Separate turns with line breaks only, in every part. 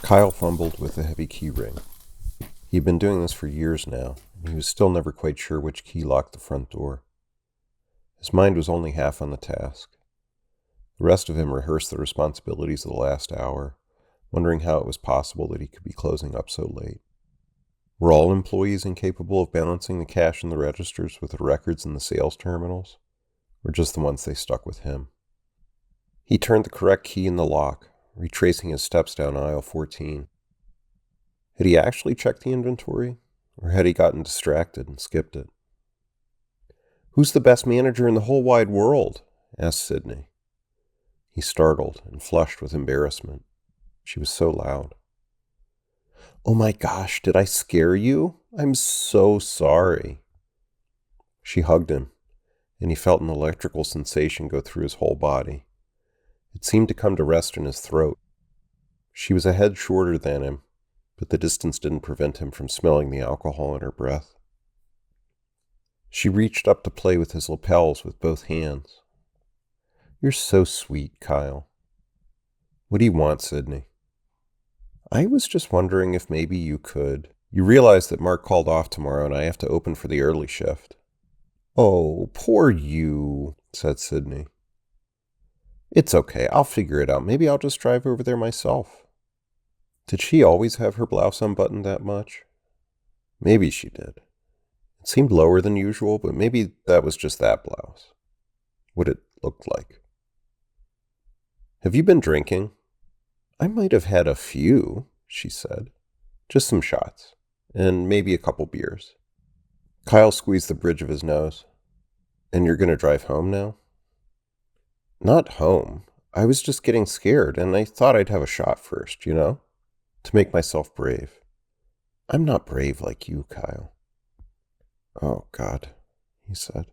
Kyle fumbled with the heavy key ring. He had been doing this for years now, and he was still never quite sure which key locked the front door. His mind was only half on the task. The rest of him rehearsed the responsibilities of the last hour, wondering how it was possible that he could be closing up so late. Were all employees incapable of balancing the cash in the registers with the records in the sales terminals, or just the ones they stuck with him? He turned the correct key in the lock, retracing his steps down aisle 14. Had he actually checked the inventory, or had he gotten distracted and skipped it? "Who's the best manager in the whole wide world?" asked Sydney. He startled and flushed with embarrassment. She was so loud. "Oh my gosh, did I scare you? I'm so sorry." She hugged him, and he felt an electrical sensation go through his whole body. It seemed to come to rest in his throat. She was a head shorter than him, but the distance didn't prevent him from smelling the alcohol in her breath. She reached up to play with his lapels with both hands. "You're so sweet, Kyle." "What do you want, Sydney?" "I was just wondering if maybe you could. You realize that Mark called off tomorrow and I have to open for the early shift." "Oh, poor you," said Sydney. "It's okay, I'll figure it out. Maybe I'll just drive over there myself." Did she always have her blouse unbuttoned that much? Maybe she did. It seemed lower than usual, but maybe that was just that blouse. What it looked like. "Have you been drinking?" "I might have had a few," she said. "Just some shots, and maybe a couple beers." Kyle squeezed the bridge of his nose. "And you're going to drive home now?" "Not home. I was just getting scared, and I thought I'd have a shot first, to make myself brave." "I'm not brave like you, Kyle." "Oh, God," he said.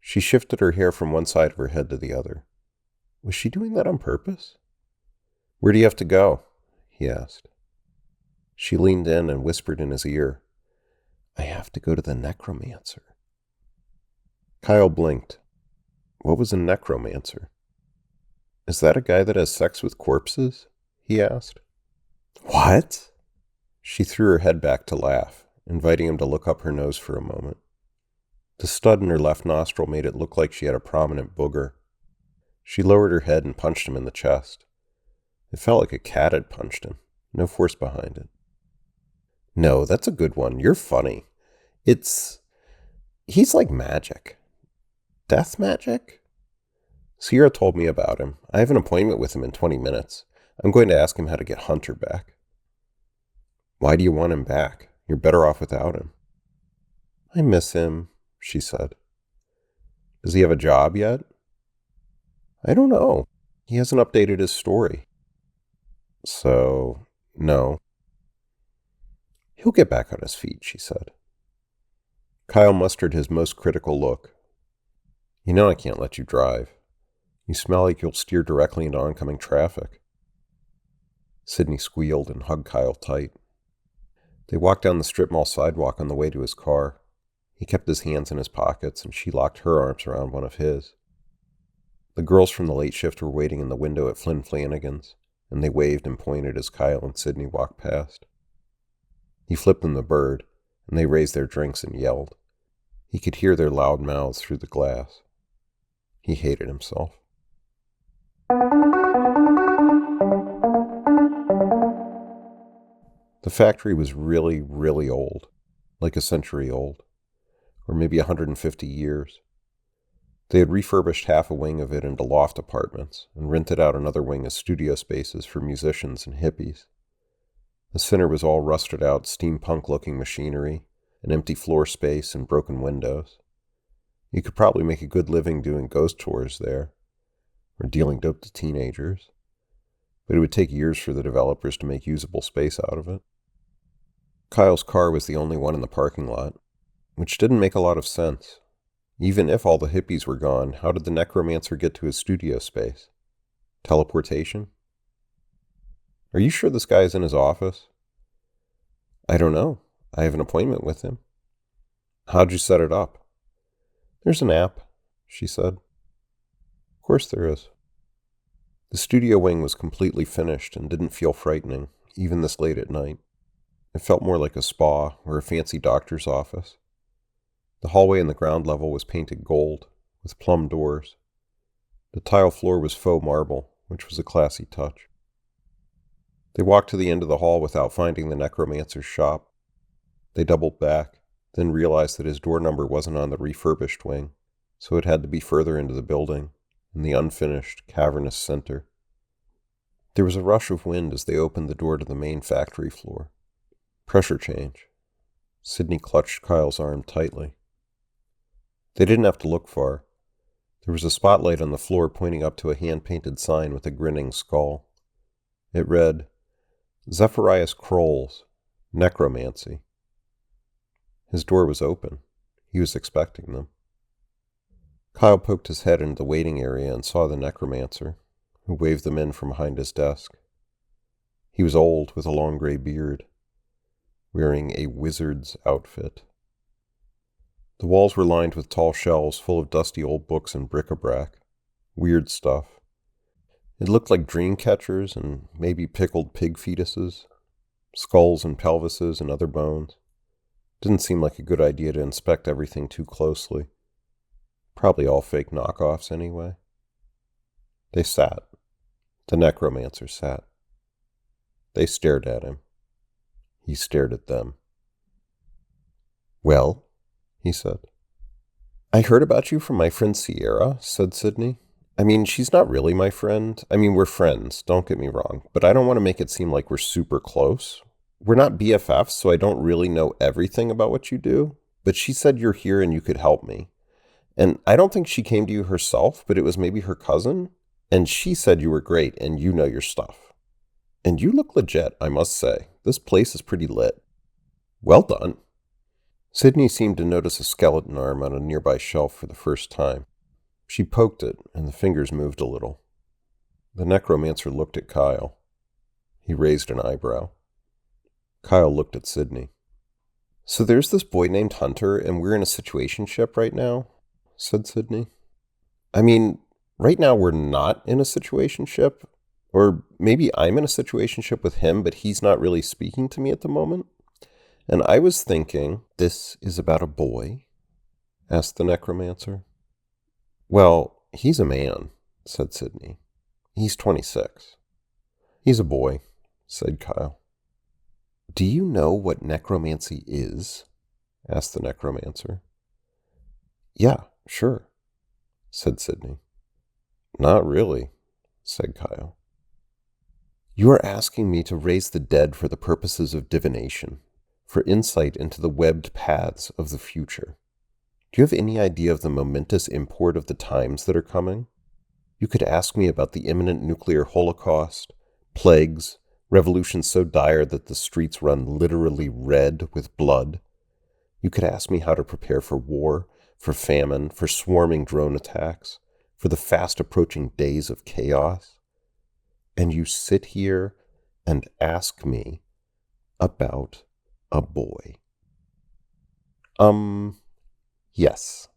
She shifted her hair from one side of her head to the other. Was she doing that on purpose? "Where do you have to go?" he asked. She leaned in and whispered in his ear, "I have to go to the Necromancer." Kyle blinked. What was a necromancer? "Is that a guy that has sex with corpses?" he asked. "What?" She threw her head back to laugh, inviting him to look up her nose for a moment. The stud in her left nostril made it look like she had a prominent booger. She lowered her head and punched him in the chest. It felt like a cat had punched him, no force behind it. "No, that's a good one. You're funny. He's like magic." "Death magic?" "Sierra told me about him. I have an appointment with him in 20 minutes. I'm going to ask him how to get Hunter back." "Why do you want him back? You're better off without him." "I miss him," she said. "Does he have a job yet?" "I don't know. He hasn't updated his story." "So, no." "He'll get back on his feet," she said. Kyle mustered his most critical look. "You know I can't let you drive. You smell like you'll steer directly into oncoming traffic." Sydney squealed and hugged Kyle tight. They walked down the strip mall sidewalk on the way to his car. He kept his hands in his pockets, and she locked her arms around one of his. The girls from the late shift were waiting in the window at Flynn Flanagan's, and they waved and pointed as Kyle and Sydney walked past. He flipped them the bird, and they raised their drinks and yelled. He could hear their loud mouths through the glass. He hated himself. The factory was really, really old, like a century old, or maybe 150 years. They had refurbished half a wing of it into loft apartments and rented out another wing as studio spaces for musicians and hippies. The center was all rusted out, steampunk-looking machinery, an empty floor space, and broken windows. You could probably make a good living doing ghost tours there, or dealing dope to teenagers, but it would take years for the developers to make usable space out of it. Kyle's car was the only one in the parking lot, which didn't make a lot of sense. Even if all the hippies were gone, how did the Necromancer get to his studio space? Teleportation? "Are you sure this guy is in his office?" "I don't know. I have an appointment with him." "How'd you set it up?" "There's an app," she said. "Of course there is." The studio wing was completely finished and didn't feel frightening, even this late at night. It felt more like a spa or a fancy doctor's office. The hallway in the ground level was painted gold, with plum doors. The tile floor was faux marble, which was a classy touch. They walked to the end of the hall without finding the necromancer's shop. They doubled back, then realized that his door number wasn't on the refurbished wing, so it had to be further into the building, in the unfinished, cavernous center. There was a rush of wind as they opened the door to the main factory floor. Pressure change. Sydney clutched Kyle's arm tightly. They didn't have to look far. There was a spotlight on the floor pointing up to a hand-painted sign with a grinning skull. It read, Zepharias Kroll's, Necromancy. His door was open. He was expecting them. Kyle poked his head into the waiting area and saw the necromancer, who waved them in from behind his desk. He was old, with a long gray beard, wearing a wizard's outfit. The walls were lined with tall shelves full of dusty old books and bric-a-brac. Weird stuff. It looked like dream catchers and maybe pickled pig fetuses, skulls and pelvises and other bones. Didn't seem like a good idea to inspect everything too closely. Probably all fake knockoffs anyway. They sat. The necromancer sat. They stared at him. He stared at them. Well, he said. I heard about you from my friend Sierra, said Sydney. I mean, she's not really my friend. I mean, we're friends, don't get me wrong, but I don't want to make it seem like we're super close. We're not BFFs, so I don't really know everything about what you do, but she said you're here and you could help me. And I don't think she came to you herself, but it was maybe her cousin, and she said you were great and you know your stuff. And you look legit, I must say. This place is pretty lit. Well done. Sydney seemed to notice a skeleton arm on a nearby shelf for the first time. She poked it, and the fingers moved a little. The necromancer looked at Kyle. He raised an eyebrow. Kyle looked at Sydney. So there's this boy named Hunter, and we're in a situationship right now, said Sydney. I mean, right now we're not in a situationship, or maybe I'm in a situationship with him, but he's not really speaking to me at the moment. And I was thinking, this is about a boy? Asked the necromancer. Well, he's a man, said Sydney. He's 26. He's a boy, said Kyle. Do you know what necromancy is? Asked the necromancer. Yeah, sure, said Sydney. Not really, said Kyle. You are asking me to raise the dead for the purposes of divination, for insight into the webbed paths of the future. Do you have any idea of the momentous import of the times that are coming? You could ask me about the imminent nuclear holocaust, plagues, revolutions so dire that the streets run literally red with blood. You could ask me how to prepare for war, for famine, for swarming drone attacks, for the fast approaching days of chaos. And you sit here and ask me about a boy. Yes,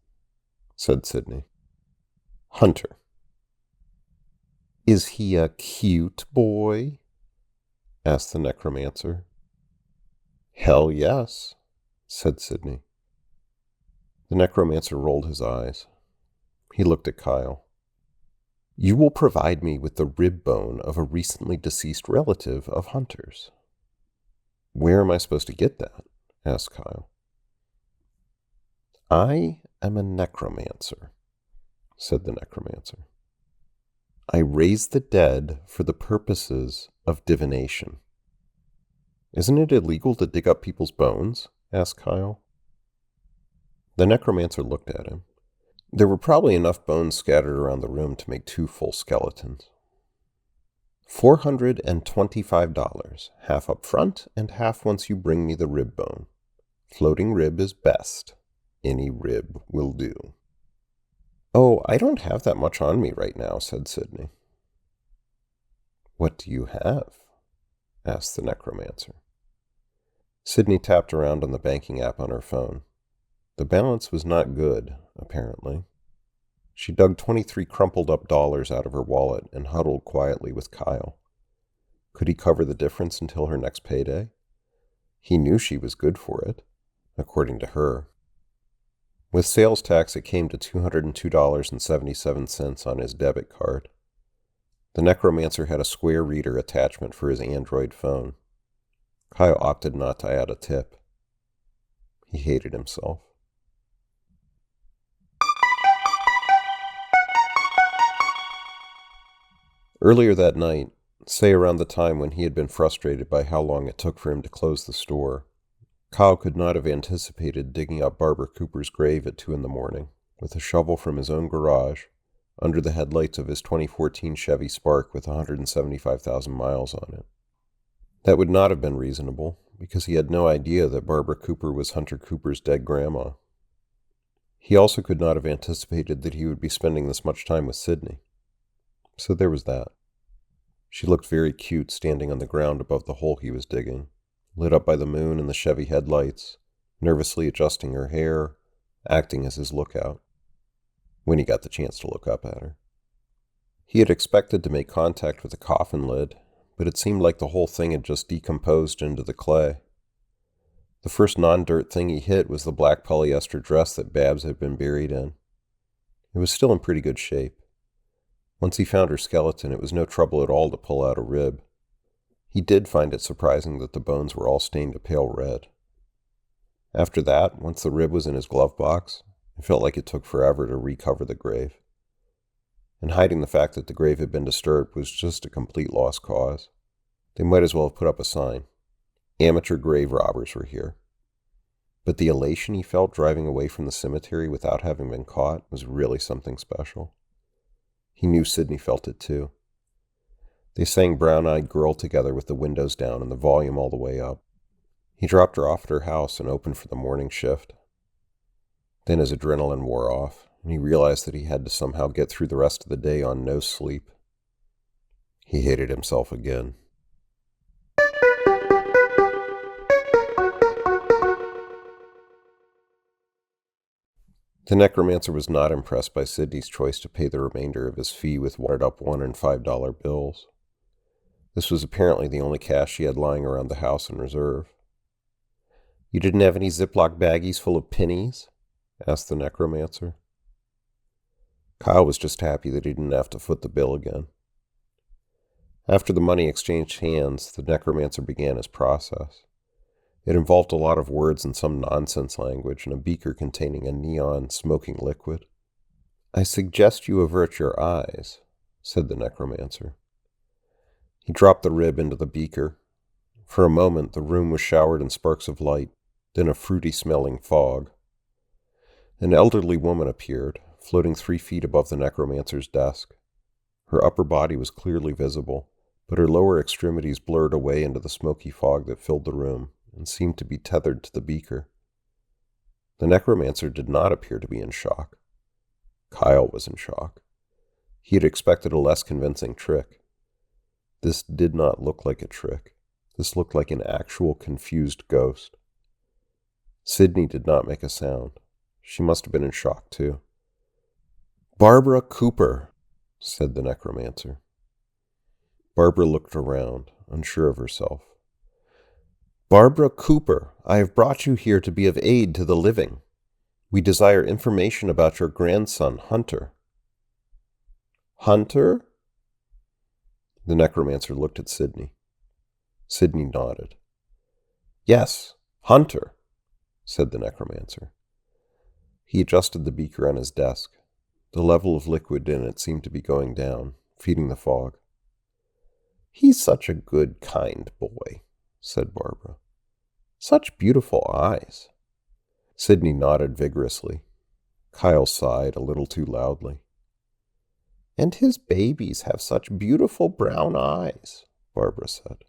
said Sydney. Hunter. Is he a cute boy? Asked the necromancer. Hell yes, said Sydney. The necromancer rolled his eyes. He looked at Kyle. You will provide me with the rib bone of a recently deceased relative of Hunter's. Where am I supposed to get that? Asked Kyle. I am a necromancer, said the necromancer. I raise the dead for the purposes of divination. Isn't it illegal to dig up people's bones? Asked Kyle. The necromancer looked at him. There were probably enough bones scattered around the room to make 2 full skeletons. $425, half up front and half once you bring me the rib bone. Floating rib is best. Any rib will do. Oh, I don't have that much on me right now, said Sydney. What do you have? Asked the necromancer. Sydney tapped around on the banking app on her phone. The balance was not good, apparently. She dug 23 crumpled up dollars out of her wallet and huddled quietly with Kyle. Could he cover the difference until her next payday? He knew she was good for it, according to her. With sales tax, it came to $202.77 on his debit card. The Necromancer had a square reader attachment for his Android phone. Kyle opted not to add a tip. He hated himself. Earlier that night, say around the time when he had been frustrated by how long it took for him to close the store, Kyle could not have anticipated digging up Barbara Cooper's grave at 2 a.m, with a shovel from his own garage, under the headlights of his 2014 Chevy Spark with 175,000 miles on it. That would not have been reasonable, because he had no idea that Barbara Cooper was Hunter Cooper's dead grandma. He also could not have anticipated that he would be spending this much time with Sydney. So there was that. She looked very cute standing on the ground above the hole he was digging, lit up by the moon and the Chevy headlights, nervously adjusting her hair, acting as his lookout, when he got the chance to look up at her. He had expected to make contact with the coffin lid, but it seemed like the whole thing had just decomposed into the clay. The first non-dirt thing he hit was the black polyester dress that Babs had been buried in. It was still in pretty good shape. Once he found her skeleton, it was no trouble at all to pull out a rib. He did find it surprising that the bones were all stained a pale red. After that, once the rib was in his glove box, it felt like it took forever to recover the grave. And hiding the fact that the grave had been disturbed was just a complete lost cause. They might as well have put up a sign. Amateur grave robbers were here. But the elation he felt driving away from the cemetery without having been caught was really something special. He knew Sydney felt it too. They sang Brown-Eyed Girl together with the windows down and the volume all the way up. He dropped her off at her house and opened for the morning shift. Then his adrenaline wore off, and he realized that he had to somehow get through the rest of the day on no sleep. He hated himself again. The Necromancer was not impressed by Sydney's choice to pay the remainder of his fee with wadded-up $1 and $5 bills. This was apparently the only cash she had lying around the house in reserve. "You didn't have any Ziploc baggies full of pennies?" asked the Necromancer. Kyle was just happy that he didn't have to foot the bill again. After the money exchanged hands, the Necromancer began his process. It involved a lot of words in some nonsense language and a beaker containing a neon smoking liquid. "I suggest you avert your eyes," said the Necromancer. He dropped the rib into the beaker. For a moment, the room was showered in sparks of light, then a fruity-smelling fog. An elderly woman appeared, floating 3 feet above the Necromancer's desk. Her upper body was clearly visible, but her lower extremities blurred away into the smoky fog that filled the room and seemed to be tethered to the beaker. The Necromancer did not appear to be in shock. Kyle was in shock. He had expected a less convincing trick. This did not look like a trick. This looked like an actual confused ghost. Sydney did not make a sound. She must have been in shock, too. "Barbara Cooper," said the Necromancer. Barbara looked around, unsure of herself. "Barbara Cooper, I have brought you here to be of aid to the living. We desire information about your grandson, Hunter." "Hunter?" The Necromancer looked at Sydney. Sydney nodded. "Yes, Hunter," said the Necromancer. He adjusted the beaker on his desk. The level of liquid in it seemed to be going down, feeding the fog. "He's such a good, kind boy," said Barbara. "Such beautiful eyes." Sydney nodded vigorously. Kyle sighed a little too loudly. "And his babies have such beautiful brown eyes," Barbara said.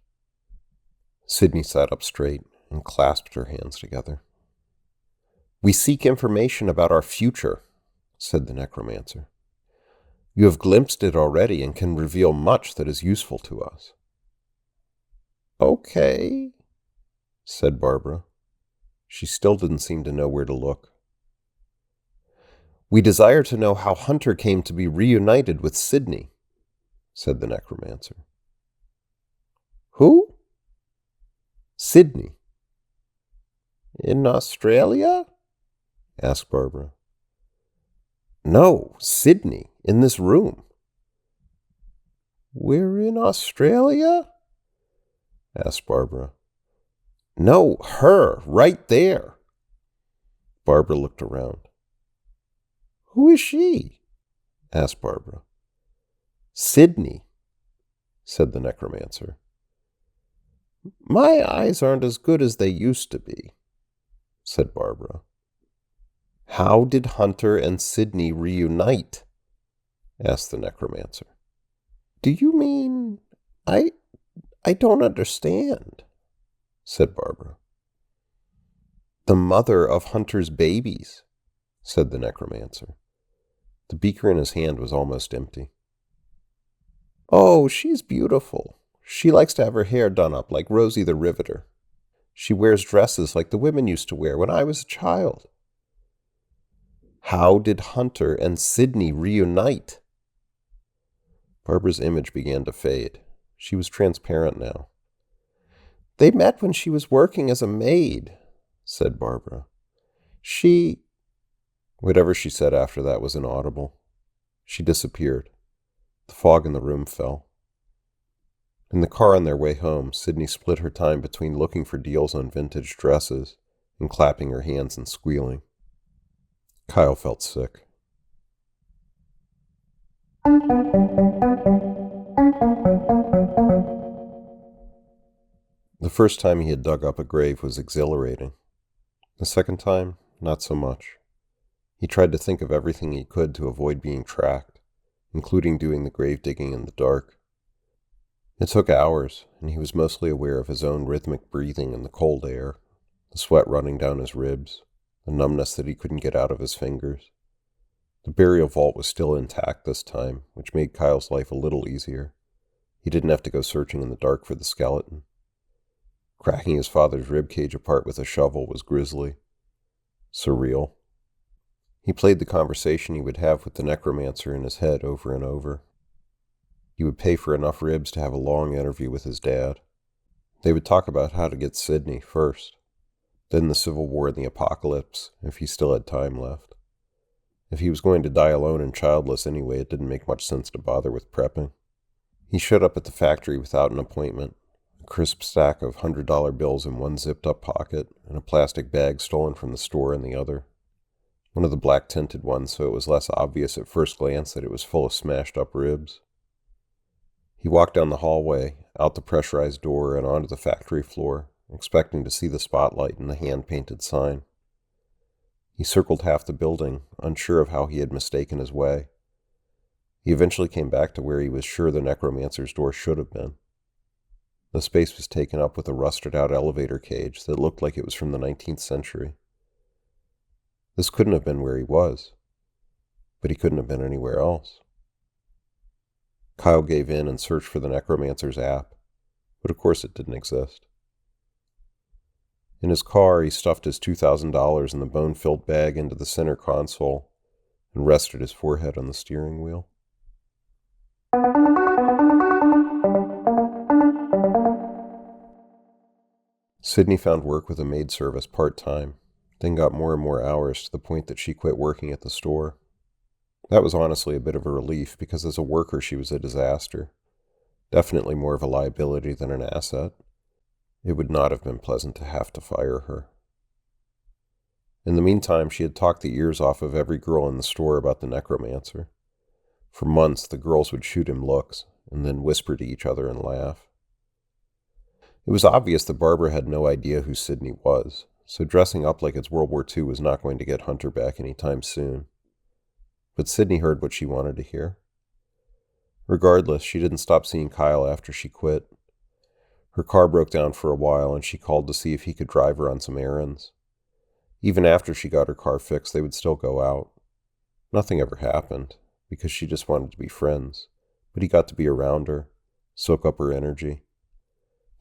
Sydney sat up straight and clasped her hands together. "We seek information about our future," said the Necromancer. "You have glimpsed it already and can reveal much that is useful to us." "Okay," said Barbara. She still didn't seem to know where to look. "We desire to know how Hunter came to be reunited with Sydney," said the necromancer. "Who?" "Sydney." "In Australia?" asked Barbara. "No, Sydney, in this room." "We're in Australia?" asked Barbara. "No, her, right there." Barbara looked around. "Who is she?" asked Barbara. "Sydney," said the necromancer. "My eyes aren't as good as they used to be," said Barbara. "How did Hunter and Sydney reunite?" asked the necromancer. "Do you mean... I don't understand," said Barbara. "The mother of Hunter's babies," said the necromancer. The beaker in his hand was almost empty. "Oh, she's beautiful. She likes to have her hair done up like Rosie the Riveter. She wears dresses like the women used to wear when I was a child." "How did Hunter and Sydney reunite?" Barbara's image began to fade. She was transparent now. "They met when she was working as a maid," said Barbara. "She..." Whatever she said after that was inaudible. She disappeared. The fog in the room fell. In the car on their way home, Sydney split her time between looking for deals on vintage dresses and clapping her hands and squealing. Kyle felt sick. The first time he had dug up a grave was exhilarating. The second time, not so much. He tried to think of everything he could to avoid being tracked, including doing the grave digging in the dark. It took hours, and he was mostly aware of his own rhythmic breathing in the cold air, the sweat running down his ribs, the numbness that he couldn't get out of his fingers. The burial vault was still intact this time, which made Kyle's life a little easier. He didn't have to go searching in the dark for the skeleton. Cracking his father's ribcage apart with a shovel was grisly, surreal. He played the conversation he would have with the necromancer in his head over and over. He would pay for enough ribs to have a long interview with his dad. They would talk about how to get Sydney first, then the Civil War and the apocalypse, if he still had time left. If he was going to die alone and childless anyway, it didn't make much sense to bother with prepping. He showed up at the factory without an appointment, a crisp stack of $100 bills in one zipped-up pocket, and a plastic bag stolen from the store in the other. One of the black-tinted ones, so it was less obvious at first glance that it was full of smashed-up ribs. He walked down the hallway, out the pressurized door, and onto the factory floor, expecting to see the spotlight and the hand-painted sign. He circled half the building, unsure of how he had mistaken his way. He eventually came back to where he was sure the necromancer's door should have been. The space was taken up with a rusted-out elevator cage that looked like it was from the 19th century. This couldn't have been where he was, but he couldn't have been anywhere else. Kyle gave in and searched for the necromancer's app, but of course it didn't exist. In his car, he stuffed his $2,000 in the bone-filled bag into the center console and rested his forehead on the steering wheel. Sydney found work with a maid service part-time, then got more and more hours to the point that she quit working at the store. That was honestly a bit of a relief because as a worker she was a disaster, definitely more of a liability than an asset. It would not have been pleasant to have to fire her. In the meantime, she had talked the ears off of every girl in the store about the necromancer. For months, the girls would shoot him looks, and then whisper to each other and laugh. It was obvious that Barbara had no idea who Sydney was, so dressing up like it's World War II was not going to get Hunter back anytime soon. But Sydney heard what she wanted to hear. Regardless, she didn't stop seeing Kyle after she quit. Her car broke down for a while, and she called to see if he could drive her on some errands. Even after she got her car fixed, they would still go out. Nothing ever happened, because she just wanted to be friends, but he got to be around her, soak up her energy.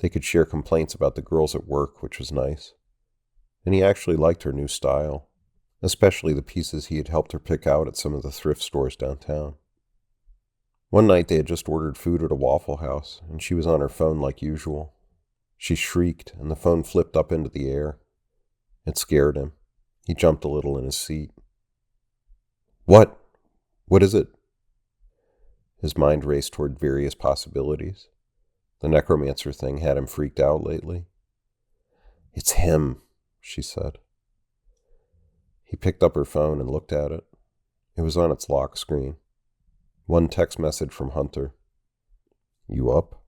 They could share complaints about the girls at work, which was nice. And he actually liked her new style. especially the pieces he had helped her pick out at some of the thrift stores downtown. One night they had just ordered food at a Waffle House, and she was on her phone like usual. She shrieked, and the phone flipped up into the air. It scared him. He jumped a little in his seat. What? What is it? His mind raced toward various possibilities. The necromancer thing had him freaked out lately. It's him, she said. He picked up her phone and looked at it. It was on its lock screen. One text message from Hunter. You up?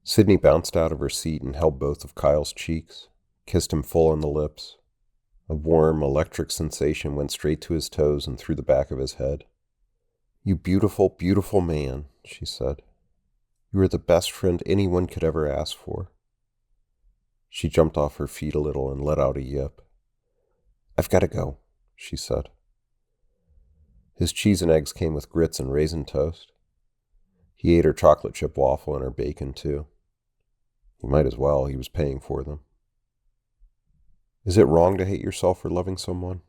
Sydney bounced out of her seat and held both of Kyle's cheeks, kissed him full on the lips. A warm, electric sensation went straight to his toes and through the back of his head. You beautiful, beautiful man, she said. You are the best friend anyone could ever ask for. She jumped off her feet a little and let out a yip. I've got to go, she said. His cheese and eggs came with grits and raisin toast. He ate her chocolate chip waffle and her bacon, too. He might as well, he was paying for them. Is it wrong to hate yourself for loving someone?